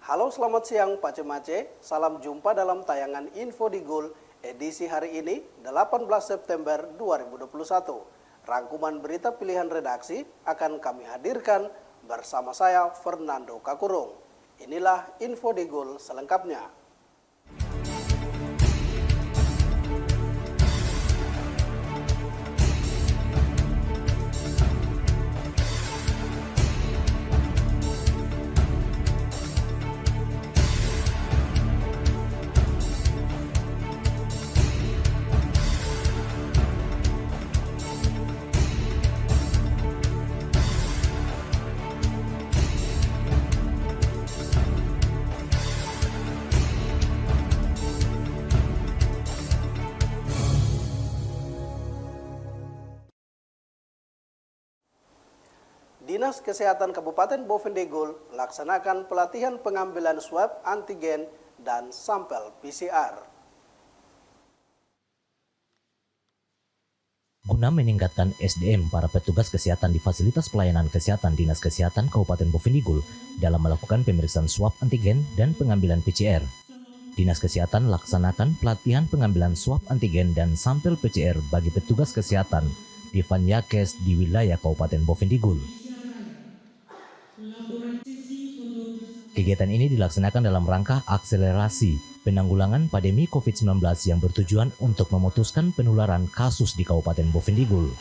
Halo, selamat siang Pak Cemace. Salam jumpa dalam tayangan Info di Gul edisi hari ini 18 September 2021. Rangkuman berita pilihan redaksi akan kami hadirkan bersama saya Fernando Kakurung. Inilah Info di Gul selengkapnya. Dinas Kesehatan Kabupaten Bovendigul laksanakan pelatihan pengambilan swab antigen dan sampel PCR. Guna meningkatkan SDM para petugas kesehatan di fasilitas pelayanan kesehatan Dinas Kesehatan Kabupaten Bovendigul dalam melakukan pemeriksaan swab antigen dan pengambilan PCR. Dinas Kesehatan laksanakan pelatihan pengambilan swab antigen dan sampel PCR bagi petugas kesehatan di Vanyakes di wilayah Kabupaten Bovendigul. Kegiatan ini dilaksanakan dalam rangka akselerasi penanggulangan pandemi COVID-19 yang bertujuan untuk memutuskan penularan kasus di Kabupaten Bovendigul.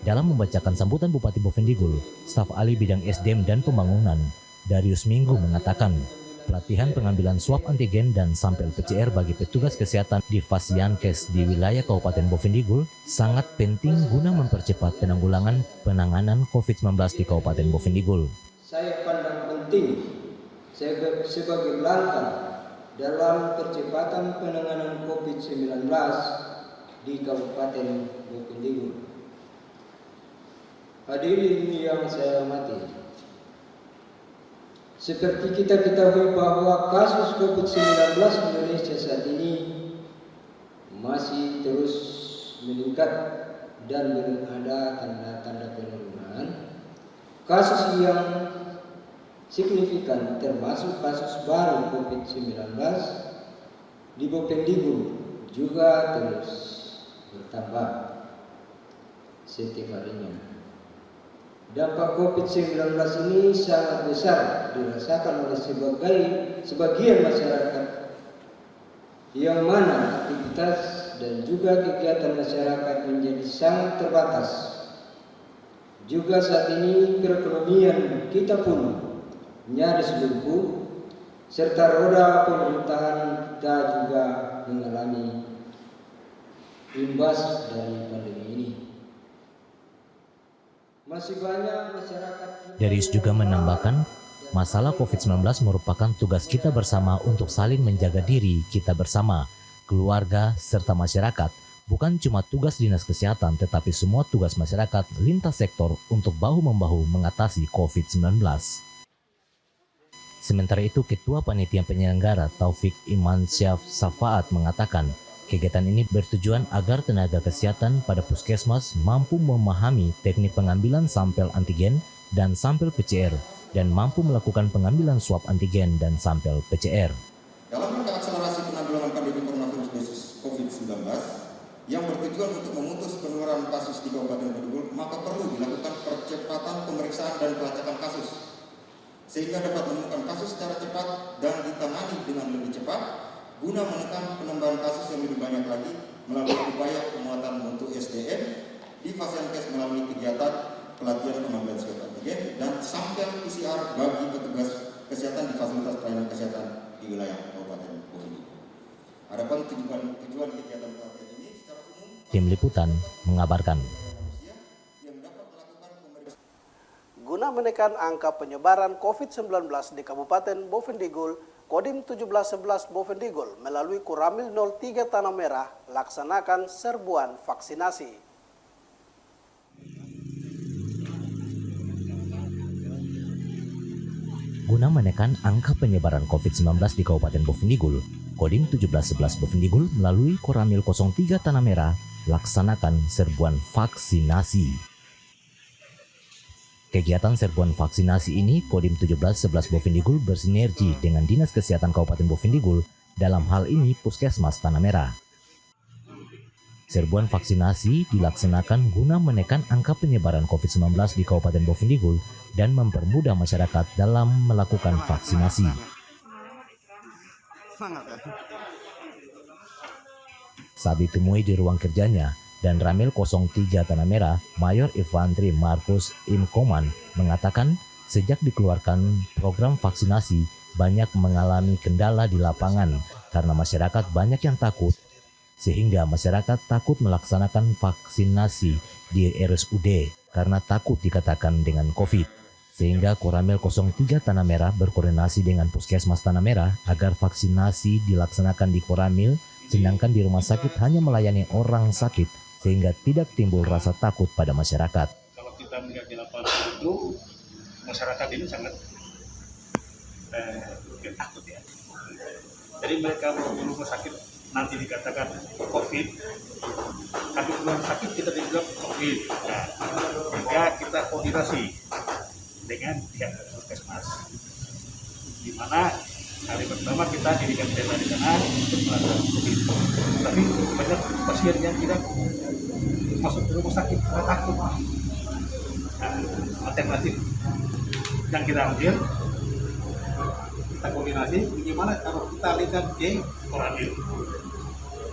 Dalam membacakan sambutan Bupati Bovendigul, staf ahli bidang SDM dan pembangunan, Darius Minggu mengatakan, pelatihan pengambilan swab antigen dan sampel PCR bagi petugas kesehatan di Vanyakes di wilayah Kabupaten Bovendigul sangat penting guna mempercepat penanganan COVID-19 di Kabupaten Bovendigul. Saya pandang penting sebagai langkah dalam percepatan penanganan COVID-19 di Kabupaten Bovendigul. Hadirin yang saya hormati, seperti kita ketahui bahwa kasus COVID-19 di Indonesia saat ini masih terus meningkat dan belum ada tanda-tanda penurunan. Kasus yang signifikan termasuk kasus baru COVID-19 di Bovendigul juga terus bertambah setiap harinya. Dampak COVID-19 ini sangat besar dirasakan oleh sebagian masyarakat yang mana aktivitas dan juga kegiatan masyarakat menjadi sangat terbatas. Juga saat ini perekonomian kita pun nyaris lumpuh, serta roda pemerintahan kita juga mengalami imbas dari pandemi ini. Masih banyak masyarakat. Darius juga menambahkan, masalah COVID-19 merupakan tugas kita bersama untuk saling menjaga diri kita bersama, keluarga, serta masyarakat. Bukan cuma tugas Dinas Kesehatan, tetapi semua tugas masyarakat lintas sektor untuk bahu-membahu mengatasi COVID-19. Sementara itu, Ketua Panitia Penyelenggara Taufik Iman Syaf Safaat mengatakan, kegiatan ini bertujuan agar tenaga kesehatan pada puskesmas mampu memahami teknik pengambilan sampel antigen dan sampel PCR dan mampu melakukan pengambilan swab antigen dan sampel PCR. Dalam rangka akselerasi penanggulangan pandemi coronavirus COVID-19 yang bertujuan untuk memutus penularan kasus di Kabupaten Bovendigul, maka perlu dilakukan percepatan pemeriksaan dan pelacakan kasus sehingga dapat menemukan kasus secara cepat dan ditangani dengan lebih cepat guna menekan penambahan kasus yang lebih banyak lagi melalui upaya penguatan mutu SDM di Vanyakes melalui kegiatan pelatihan pengambilan swab antigen dan sampel PCR bagi petugas kesehatan di fasilitas pelayanan kesehatan di wilayah Kabupaten Bovendigul. Adapun tujuan kegiatan pelatihan ini secara umum Tim Liputan mengabarkan. Guna menekan angka penyebaran COVID-19 di Kabupaten Bovendigul, Kodim 1711 Bovendigul melalui Kuramil 03 Tanah Merah laksanakan serbuan vaksinasi. Guna menekan angka penyebaran COVID-19 di Kabupaten Bovendigul, Kodim 1711 Bovendigul melalui Koramil 03 Tanah Merah laksanakan serbuan vaksinasi. Kegiatan serbuan vaksinasi ini Kodim 1711 Bovendigul bersinergi dengan Dinas Kesehatan Kabupaten Bovendigul, dalam hal ini Puskesmas Tanah Merah. Serbuan vaksinasi dilaksanakan guna menekan angka penyebaran COVID-19 di Kabupaten Bovendigul dan mempermudah masyarakat dalam melakukan vaksinasi. Saat ditemui di ruang kerjanya, dan Ramil 03 Tanah Merah, Mayor Infantri Markus Imkoman mengatakan sejak dikeluarkan program vaksinasi banyak mengalami kendala di lapangan karena masyarakat banyak yang takut, sehingga masyarakat takut melaksanakan vaksinasi di RSUD karena takut dikatakan dengan COVID. Sehingga Koramil 03 Tanah Merah berkoordinasi dengan Puskesmas Tanah Merah agar vaksinasi dilaksanakan di Koramil, sedangkan di rumah sakit hanya melayani orang sakit sehingga tidak timbul rasa takut pada masyarakat. Kalau kita melihat di lapangan itu, masyarakat ini sangat takut ya. Jadi mereka mau ke rumah sakit nanti dikatakan COVID, tapi rumah sakit kita dibilang COVID. Nah, sehingga kita koordinasi dengan pihak Puskesmas, di mana hari pertama kita dirikan tenda di sana untuk melakukan COVID. Tapi banyak pasien yang tidak masuk ke rumah sakit karena takut. Nah, alternatif yang kita ambil, kita koordinasi bagaimana kalau kita lihat ke Koramil.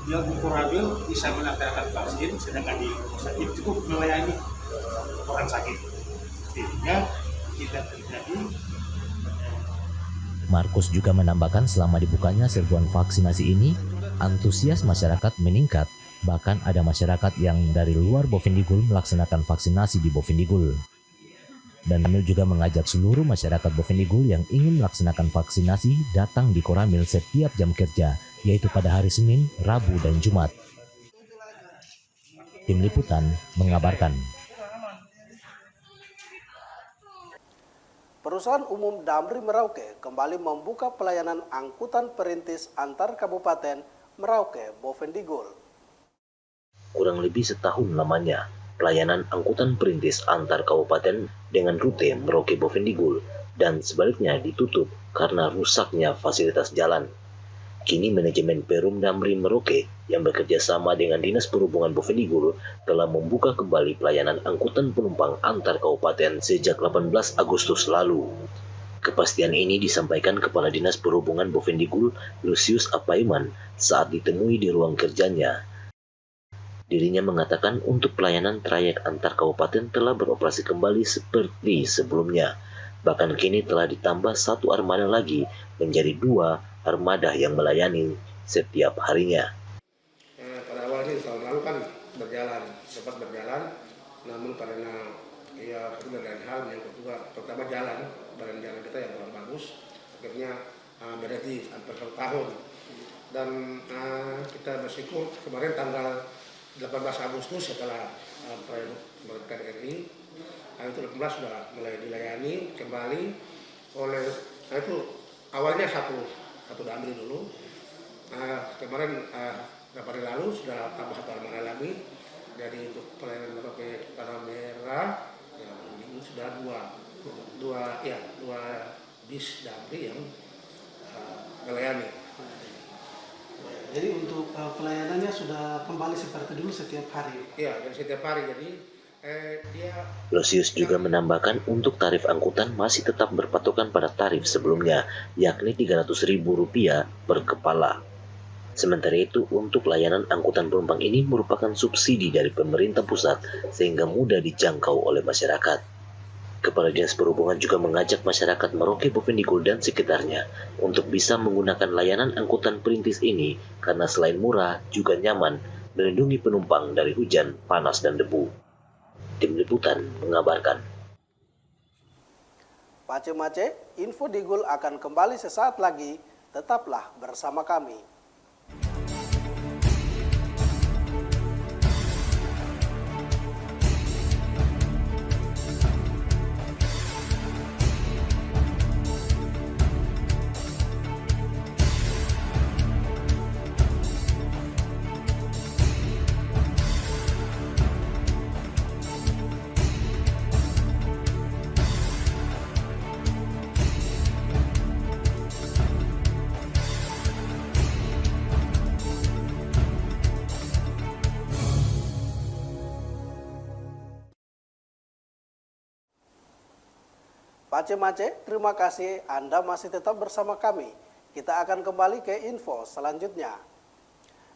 Dia di Koramil bisa melaksanakan vaksin, sedangkan di rumah sakit cukup melayani orang sakit. Sehingga tidak terjadi. Markus juga menambahkan selama dibukanya serbuan vaksinasi ini, antusias masyarakat meningkat. Bahkan ada masyarakat yang dari luar Bovendigul melaksanakan vaksinasi di Bovendigul. Dan Ramil juga mengajak seluruh masyarakat Bovendigul yang ingin melaksanakan vaksinasi datang di Koramil setiap jam kerja, yaitu pada hari Senin, Rabu, dan Jumat. Tim Liputan mengabarkan. Perusahaan Umum Damri Merauke kembali membuka pelayanan angkutan perintis antar kabupaten Merauke Bovendigul. Kurang lebih setahun lamanya, pelayanan angkutan perintis antar kabupaten dengan rute Merauke Bovendigul dan sebaliknya ditutup karena rusaknya fasilitas jalan. Kini manajemen Perum Damri Merauke yang bekerja sama dengan Dinas Perhubungan Bovendigul telah membuka kembali pelayanan angkutan penumpang antar kabupaten sejak 18 Agustus lalu. Kepastian ini disampaikan Kepala Dinas Perhubungan Bovendigul Lucius Apaiman saat ditemui di ruang kerjanya. Dirinya mengatakan untuk pelayanan trayek antar kabupaten telah beroperasi kembali seperti sebelumnya. Bahkan kini telah ditambah satu armada lagi menjadi 2 armada yang melayani setiap harinya. Pada awalnya tahun lalu kan sempat berjalan, namun karena ya berbagai hal yang kedua, terutama badan jalan kita yang kurang bagus, akhirnya berhenti hampir 1 tahun. Dan kita bersyukur kemarin tanggal 18 Agustus setelah kemerdekaan RI, itu 18 sudah mulai dilayani kembali oleh, itu awalnya satu Damri dulu. Kemarin beberapa hari lalu sudah tambah 1 armada lagi dari untuk pelayanan Merauke Tanah Merah, ya, ini sudah dua bis Damri yang melayani. Jadi untuk pelayanannya sudah kembali seperti dulu setiap hari? Iya, dan setiap hari. Jadi Lucius juga menambahkan untuk tarif angkutan masih tetap berpatokan pada tarif sebelumnya, yakni Rp300.000 per kepala. Sementara itu, untuk layanan angkutan penumpang ini merupakan subsidi dari pemerintah pusat sehingga mudah dijangkau oleh masyarakat. Kepala Dinas Perhubungan juga mengajak masyarakat Merauke Bovendigul dan sekitarnya untuk bisa menggunakan layanan angkutan perintis ini karena selain murah juga nyaman, melindungi penumpang dari hujan, panas, dan debu. Tim Liputan mengabarkan. Pace-mace, Info Digul akan kembali sesaat lagi. Tetaplah bersama kami. Pace-mace, terima kasih Anda masih tetap bersama kami. Kita akan kembali ke info selanjutnya.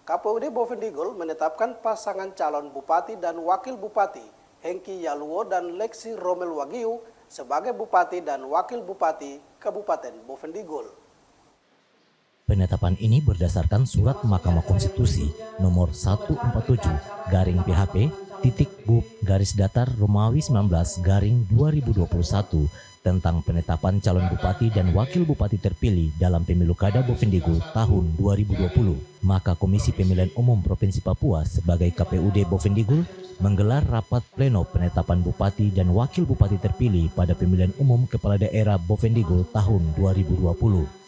KPUD Bovendigul menetapkan pasangan calon bupati dan wakil bupati Hengki Yaluo dan Lexi Romel Wagiu sebagai bupati dan wakil bupati Kabupaten Bovendigul. Penetapan ini berdasarkan surat Mahkamah Konstitusi nomor 147/BUP-Bub-Romawi 19/2021 tentang penetapan calon bupati dan wakil bupati terpilih dalam pemilu Kada Bovendigul tahun 2020. Maka Komisi Pemilihan Umum Provinsi Papua sebagai KPUD Bovendigul menggelar rapat pleno penetapan bupati dan wakil bupati terpilih pada pemilihan umum kepala daerah Bovendigul tahun 2020.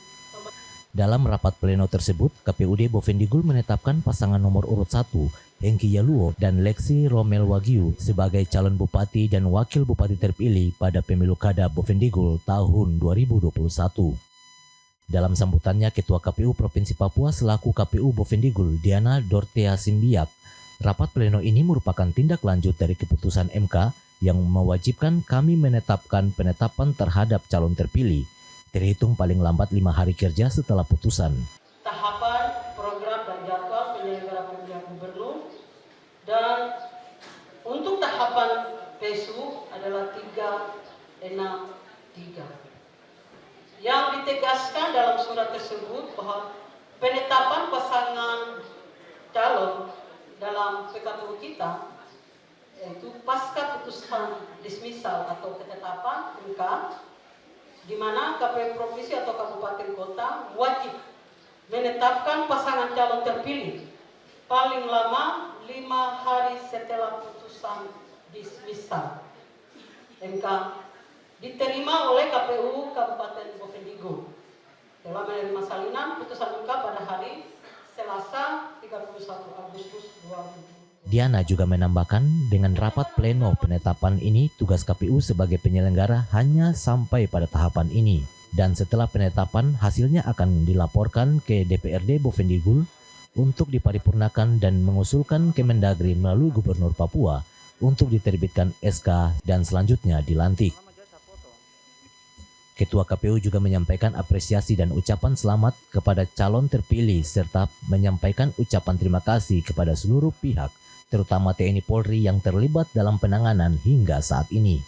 Dalam rapat pleno tersebut, KPUD Bovendigul menetapkan pasangan nomor urut 1, Hengki Yaluo dan Lexi Romel Wagiu sebagai calon bupati dan wakil bupati terpilih pada pemilu Kada Bovendigul tahun 2021. Dalam sambutannya, Ketua KPU Provinsi Papua selaku KPU Bovendigul, Diana Dortea Simbiak, rapat pleno ini merupakan tindak lanjut dari keputusan MK yang mewajibkan kami menetapkan penetapan terhadap calon terpilih terhitung paling lambat 5 hari kerja setelah putusan. Tahapan, program, dan jadwal penyelenggara pemilihan gubernur, dan untuk tahapan PSU adalah 363. Yang ditegaskan dalam surat tersebut bahwa penetapan pasangan calon dalam PKPU kita yaitu pasca putusan dismisal atau ketetapan MK, di mana KPU provinsi atau kabupaten kota wajib menetapkan pasangan calon terpilih paling lama 5 hari setelah putusan dismisal MK diterima oleh KPU Kabupaten Bovendigul. Telah menerima salinan putusan MK pada hari Selasa 31 Agustus 2020. Diana juga menambahkan dengan rapat pleno penetapan ini tugas KPU sebagai penyelenggara hanya sampai pada tahapan ini dan setelah penetapan hasilnya akan dilaporkan ke DPRD Bovendigul untuk diparipurnakan dan mengusulkan Kemendagri melalui Gubernur Papua untuk diterbitkan SK dan selanjutnya dilantik. Ketua KPU juga menyampaikan apresiasi dan ucapan selamat kepada calon terpilih serta menyampaikan ucapan terima kasih kepada seluruh pihak terutama TNI Polri yang terlibat dalam penanganan hingga saat ini.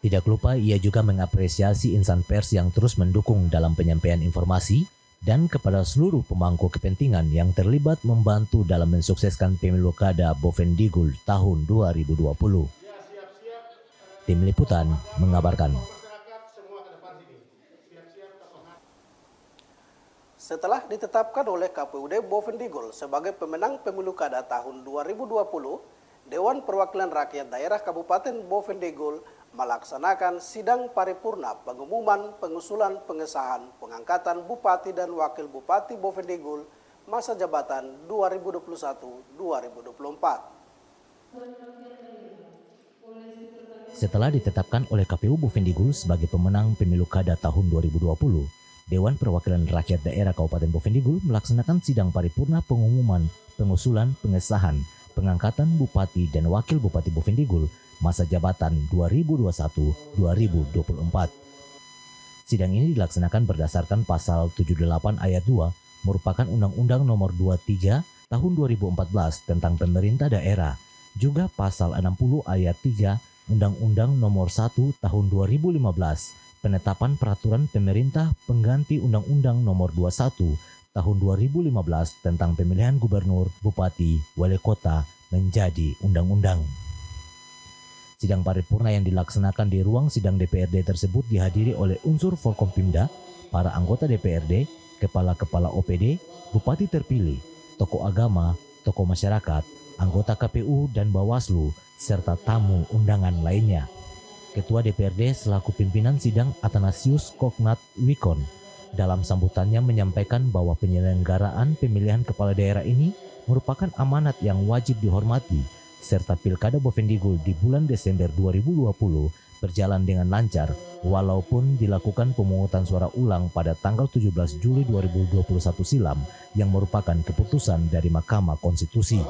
Tidak lupa ia juga mengapresiasi insan pers yang terus mendukung dalam penyampaian informasi dan kepada seluruh pemangku kepentingan yang terlibat membantu dalam mensukseskan pemilu Kada Bovendigul tahun 2020. Tim Liputan mengabarkan. Setelah ditetapkan oleh KPUD Bovendigul sebagai pemenang pemilu Kada tahun 2020, Dewan Perwakilan Rakyat Daerah Kabupaten Bovendigul melaksanakan sidang paripurna pengumuman pengusulan pengesahan pengangkatan Bupati dan Wakil Bupati Bovendigul masa jabatan 2021-2024. Setelah ditetapkan oleh KPU Bovendigul sebagai pemenang pemilu Kada tahun 2020, Dewan Perwakilan Rakyat Daerah Kabupaten Bovendigul melaksanakan sidang paripurna pengumuman pengusulan pengesahan pengangkatan Bupati dan Wakil Bupati Bovendigul masa jabatan 2021-2024. Sidang ini dilaksanakan berdasarkan pasal 78 ayat 2 merupakan Undang-Undang Nomor 23 Tahun 2014 tentang Pemerintah Daerah, juga pasal 60 ayat 3 Undang-Undang Nomor 1 Tahun 2015 penetapan peraturan pemerintah pengganti Undang-Undang Nomor 21 Tahun 2015 tentang pemilihan gubernur, bupati, wali kota menjadi undang-undang. Sidang paripurna yang dilaksanakan di ruang sidang DPRD tersebut dihadiri oleh unsur Forkompimda, para anggota DPRD, kepala-kepala OPD, bupati terpilih, tokoh agama, tokoh masyarakat, anggota KPU dan Bawaslu, serta tamu undangan lainnya. Ketua DPRD selaku pimpinan sidang Athanasius Koknat Wikon dalam sambutannya menyampaikan bahwa penyelenggaraan pemilihan kepala daerah ini merupakan amanat yang wajib dihormati serta Pilkada Bovendigul di bulan Desember 2020 berjalan dengan lancar walaupun dilakukan pemungutan suara ulang pada tanggal 17 Juli 2021 silam yang merupakan keputusan dari Mahkamah Konstitusi.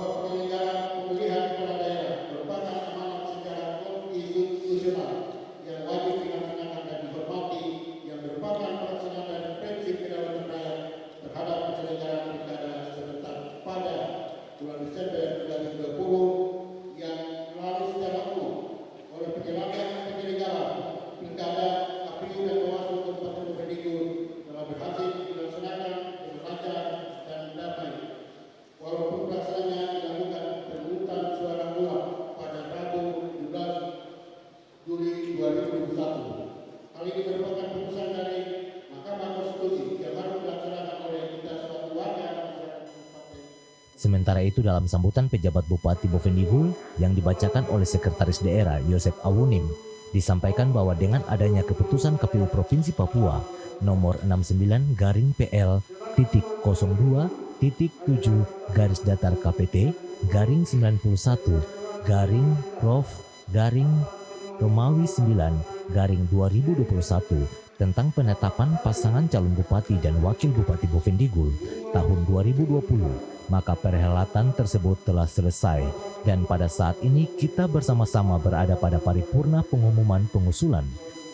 Sementara itu dalam sambutan pejabat Bupati Bovendigul yang dibacakan oleh Sekretaris Daerah Yosef Awunim, disampaikan bahwa dengan adanya keputusan KPU Provinsi Papua nomor 69-PL-7-91-7-Prov-9/Romawi 9/2021 tentang penetapan pasangan calon bupati dan wakil bupati Bovendigul tahun 2020. Maka perhelatan tersebut telah selesai dan pada saat ini kita bersama-sama berada pada paripurna pengumuman pengusulan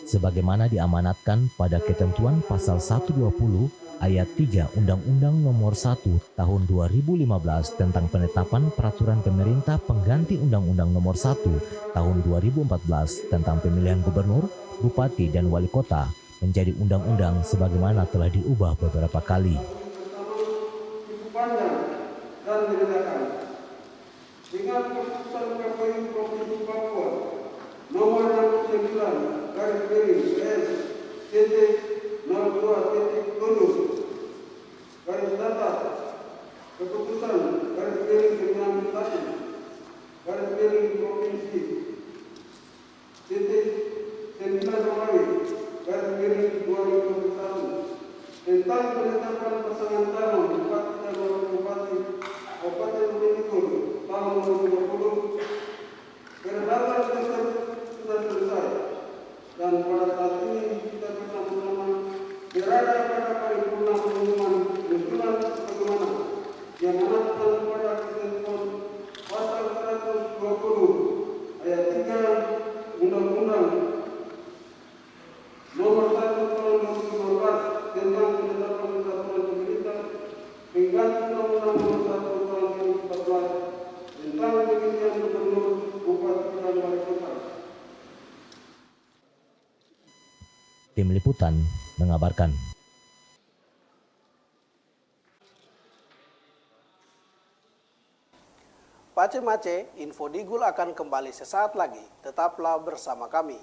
sebagaimana diamanatkan pada ketentuan pasal 120 ayat 3 Undang-Undang Nomor 1 Tahun 2015 tentang penetapan peraturan pemerintah pengganti Undang-Undang Nomor 1 Tahun 2014 tentang pemilihan gubernur, bupati dan wali kota menjadi undang-undang sebagaimana telah diubah beberapa kali. Dan dibedakan dengan keputusan KPU Provinsi Papua nomor 69 garis miring PS-02.10 garis datar keputusan garis miring 91 garis miring Provinsi titik 9 Romawi garis miring 2021 tentang penetapan pasangan calon bupati dan wakil bupati Kabupaten Bovendigul tahun 2020. Perhelatan tersebut sudah selesai dan pada saat ini kita bersama-sama berada pada paripurna pengumuman usulan sebagaimana yang menetapkan pada ketentuan pasal 120 ayat 3 Undang-Undang Nomor 1 Tahun 2015 tentang penetapan peraturan pemerintah pengganti Undang-Undang Nomor 1 Tahun 2014 tentang pemilihan gubernur, bupati dan wali kota. Tim Liputan mengabarkan. Pace-mace, Infodigul akan kembali sesaat lagi. Tetaplah bersama kami.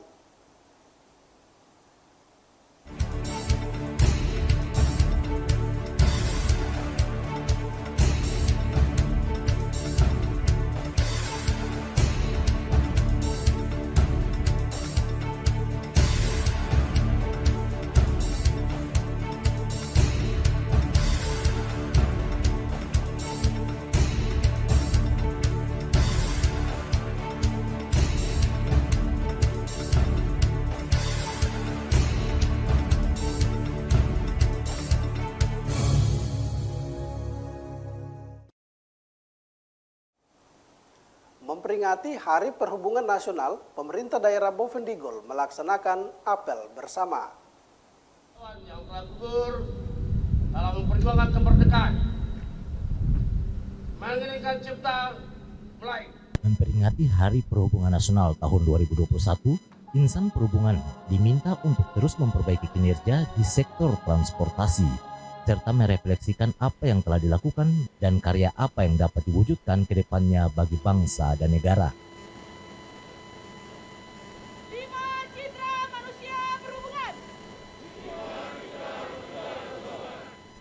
Memperingati Hari Perhubungan Nasional, pemerintah daerah Bovendigul melaksanakan apel bersama. Yang telah gugur dalam memperjuangkan kemerdekaan, menginginkan cipta Melayu. Memperingati Hari Perhubungan Nasional tahun 2021, insan perhubungan diminta untuk terus memperbaiki kinerja di sektor transportasi serta merefleksikan apa yang telah dilakukan dan karya apa yang dapat diwujudkan ke depannya bagi bangsa dan negara. 5 citra manusia perhubungan.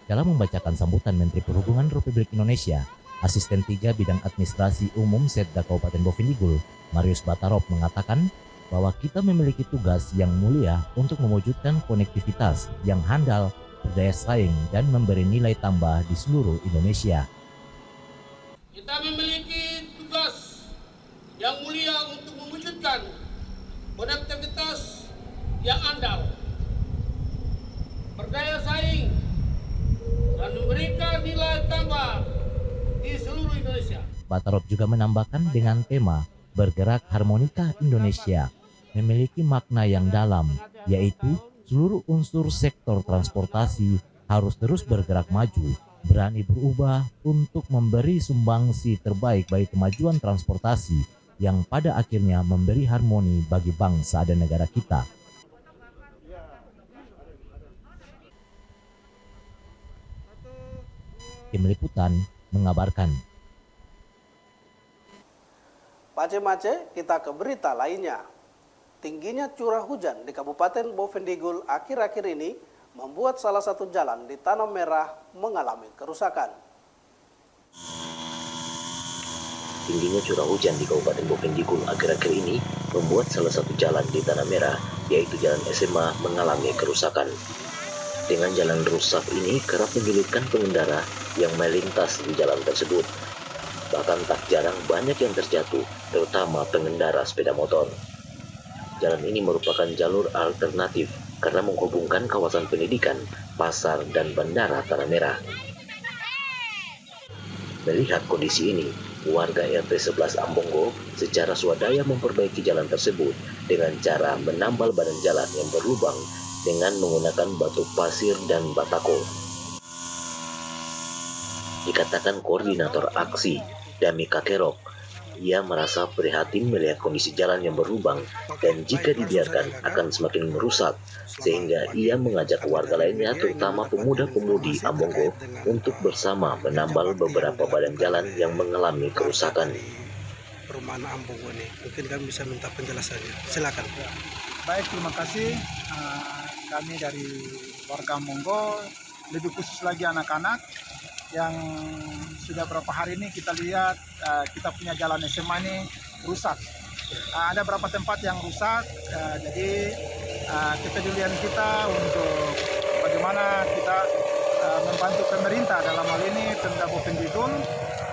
Dalam membacakan sambutan Menteri Perhubungan Republik Indonesia, Asisten 3 Bidang Administrasi Umum Setda Kabupaten Bovendigul, Marius Batarop mengatakan bahwa kita memiliki tugas yang mulia untuk mewujudkan konektivitas yang handal, berdaya saing dan memberi nilai tambah di seluruh Indonesia. Kita memiliki tugas yang mulia untuk mewujudkan konektivitas yang andal, berdaya saing, dan memberikan nilai tambah di seluruh Indonesia. Batarop juga menambahkan dengan tema Bergerak Harmonika Indonesia memiliki makna yang dalam, yaitu seluruh unsur sektor transportasi harus terus bergerak maju, berani berubah untuk memberi sumbangsi terbaik bagi kemajuan transportasi yang pada akhirnya memberi harmoni bagi bangsa dan negara kita. Tim Liputan mengabarkan. Pace-mace, kita ke berita lainnya. Tingginya curah hujan di Kabupaten Bovendigul akhir-akhir ini membuat salah satu jalan di Tanah Merah mengalami kerusakan. tingginya curah hujan di Kabupaten Bovendigul akhir-akhir ini membuat salah satu jalan di Tanah Merah, yaitu Jalan SMA, mengalami kerusakan. Dengan jalan rusak ini kerap menyulitkan pengendara yang melintas di jalan tersebut. Bahkan tak jarang banyak yang terjatuh, terutama pengendara sepeda motor. Jalan ini merupakan jalur alternatif karena menghubungkan kawasan pendidikan, pasar, dan bandara Tanah Merah. Melihat kondisi ini, warga RT 11 Ambongo secara swadaya memperbaiki jalan tersebut dengan cara menambal badan jalan yang berlubang dengan menggunakan batu pasir dan batako. Dikatakan koordinator aksi, Dami Kakerok, ia merasa prihatin melihat kondisi jalan yang berlubang dan jika dibiarkan akan semakin merusak, sehingga ia mengajak warga lainnya terutama pemuda-pemudi Ambongo untuk bersama menambal beberapa badan jalan yang mengalami kerusakan. Perumahan Ambongo ini, mungkin kami bisa minta penjelasannya. Silakan. Baik, terima kasih. Kami dari warga Ambongo, lebih khusus lagi anak-anak yang sudah berapa hari ini kita lihat kita punya jalan SMA ini rusak. Ada beberapa tempat yang rusak, jadi kepedulian kita untuk bagaimana kita membantu pemerintah dalam hal ini Pemda Bovendigul,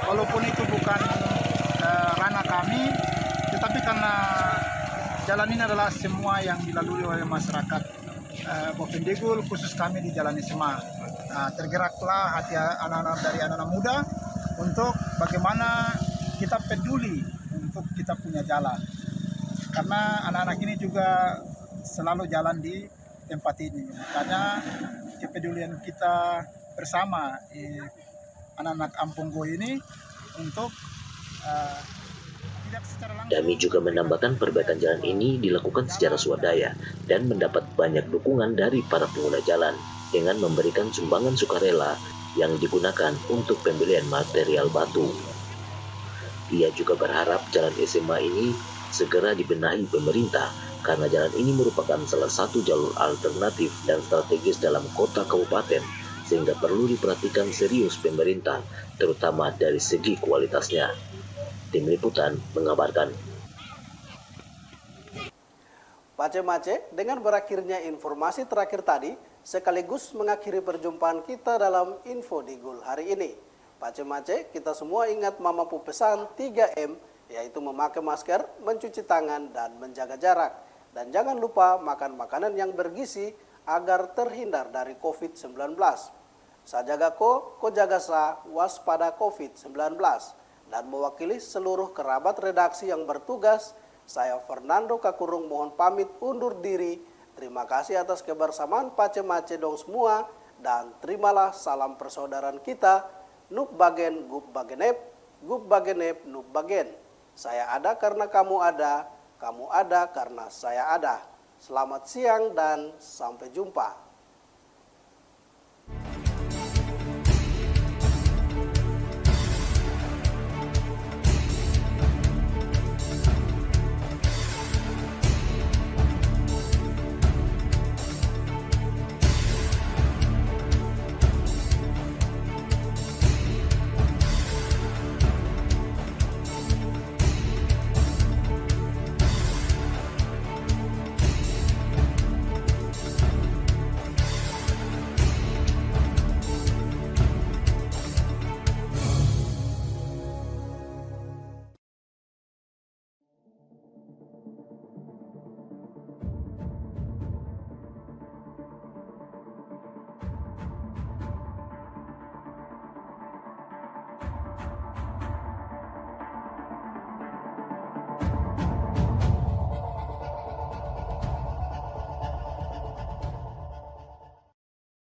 walaupun itu bukan ranah kami, tetapi karena jalan ini adalah semua yang dilalui oleh masyarakat Bovendigul, khusus kami di Jalan SMA. Tergeraklah hati anak-anak dari anak-anak muda untuk bagaimana kita peduli untuk kita punya jalan. Karena anak-anak ini juga selalu jalan di tempat ini. Makanya kepedulian kita bersama anak-anak Ambongo ini untuk tidak secara langsung. Dami juga menambahkan perbaikan jalan ini dilakukan secara swadaya dan mendapat banyak dukungan dari para pengguna jalan dengan memberikan sumbangan sukarela yang digunakan untuk pembelian material batu. Ia juga berharap jalan SMA ini segera dibenahi pemerintah karena jalan ini merupakan salah satu jalur alternatif dan strategis dalam kota kabupaten sehingga perlu diperhatikan serius pemerintah terutama dari segi kualitasnya. Tim Liputan mengabarkan. Mace-mace, dengan berakhirnya informasi terakhir tadi, sekaligus mengakhiri perjumpaan kita dalam Info Digul hari ini. Mace-mace, kita semua ingat Mama Pu pesan 3M, yaitu memakai masker, mencuci tangan, dan menjaga jarak. Dan jangan lupa makan makanan yang bergizi agar terhindar dari COVID-19. Sajaga ko jaga sa, waspada COVID-19. Dan mewakili seluruh kerabat redaksi yang bertugas, saya Fernando Kakurung mohon pamit undur diri. Terima kasih atas kebersamaan Pace-mace dong semua. Dan terimalah salam persaudaraan kita. Nup bagen, gup bagenep, nup bagen. Saya ada karena kamu ada karena saya ada. Selamat siang dan sampai jumpa.